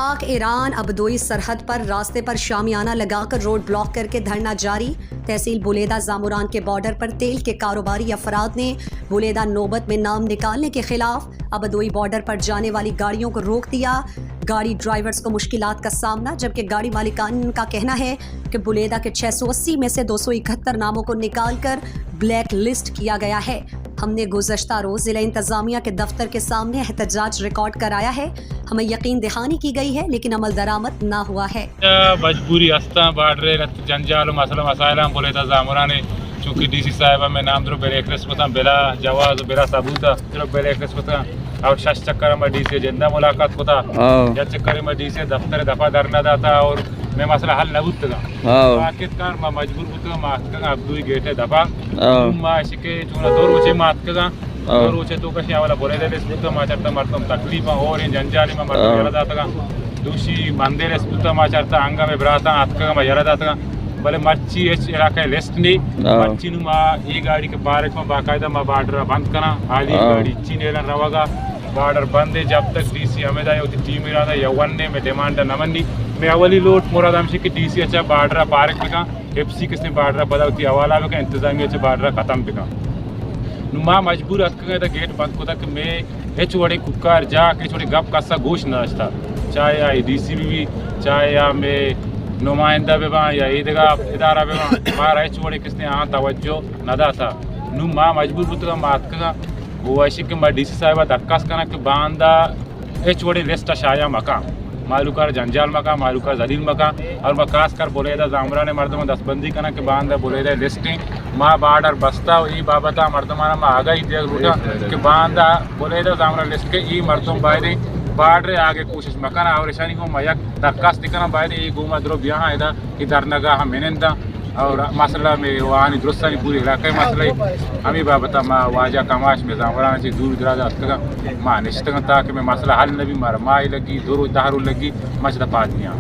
पाक ईरान अबदोई सरहद पर रास्ते पर शामियाना लगाकर रोड ब्लॉक करके धरना जारी। तहसील बुलेदा जामुरान के बॉर्डर पर तेल के कारोबारी अफराद ने बुलेदा नौबत में नाम निकालने के खिलाफ अबदोई बॉर्डर पर जाने वाली गाड़ियों को रोक दिया। गाड़ी ड्राइवर्स को मुश्किलात का सामना, जबकि गाड़ी मालिकान का कहना है कि बुलेदा के 680 में से 271 नामों को निकाल कर ब्लैक लिस्ट किया गया है। हमने गुज़श्ता रोज़ ज़िला इंतज़ामिया के दफ्तर के सामने एहतजाज रिकॉर्ड कराया है। हमें यकीन दहानी की गई है लेकिन अमल दरामद ना हुआ है। मजबूरी हस्ता बाढ़ जंजाल मसला मसाइल बुलेदा जामुराने चूँकि डीसी साहिबा में नाम दरो बेरे एकरेस पता बेला जवाब बेरा सबूता दरो बेरे एकरेस पता और 6 चक्कर में डीसी जिंदा मुलाकात होता या चक्कर में डीसी दफ्तर दफा धरना दाता और मैं मसला हल न बुतगा आखिरकार मैं मजबूर बुतगा मातका अब्दुई गेटे दफा मा शिके चुना दौर उचे मातका दौर उचे तो कशी आवाला बोले दे बुतगा मा चरता मरतम तकलीफ और इन जंजाली में मरतम यला दाता दूसरी मंदिर बुतगा मा चरता अंगा में ब्राता आतका में यला दाता भले मच्छी इलाका लिस्ट नहीं मच्छी नुमा ये गाड़ी के बारे में बाकायदा मा बार्डर बंद करना हाली गाड़ी चीनेला रवागा बार्डर बंद है जब तक डीसी हमें दाए होती टीम इरादा यवन्ने में डिमांड नमंदी मैं अवली लोट मुरादाम से कि डीसी अच्छा बार्डर पार्क का एफसी किसने बार्डर पदा होती हवाला में का इंतजामिया अच्छा बार्डर खत्म बिका नुमा मजबूर अतका तो गेट बंद को तक मैं एच वड़े कुकार जा के छोटे गप कासा गोश नाश्ता चाहे या डीसी भी चाहे या मैं नुमाइंदा बेबा या ईदगाह इदारा बेबा मारा एच वड़े किसने हाँ तवज्जो नदा था नुमा मजबूर बुतगा मात का वैसे कि मैं डीसी साहिबा दक्कास करना कि बांदा एच वड़े लिस्ट शाया मका मालूकार जंजाल मका मालूकार जलील मका और मकास कर बोलेदा जामराने मर्दमा दस्तबंदी करना कि बांदा बोलेदा लिस्टिंग माँ बार्डर बस्ता ई बाबता मर्दमाना माँ आगा ही दिया रूटा कि बांदा बोलेदा जामरा लिस्ट के ई मर्दम बायदे बार्डर आगे कोशिश मकाना और ईशानी को मयक दक्कास दिखना बायदे ई गुमा द्रो बिया इधर इधर नगा हम मेनेंदा और मसला में वहाँ दुरुस्तानी पूरी इलाके मसला हमें बाबता माँ वाजा कमाश में जामराना से दूर दराज अस्तगा माँ निश्चित ताकि मैं मसला हल नबी मारा माँ लगी दूर दारू लगी मचदा पादनिया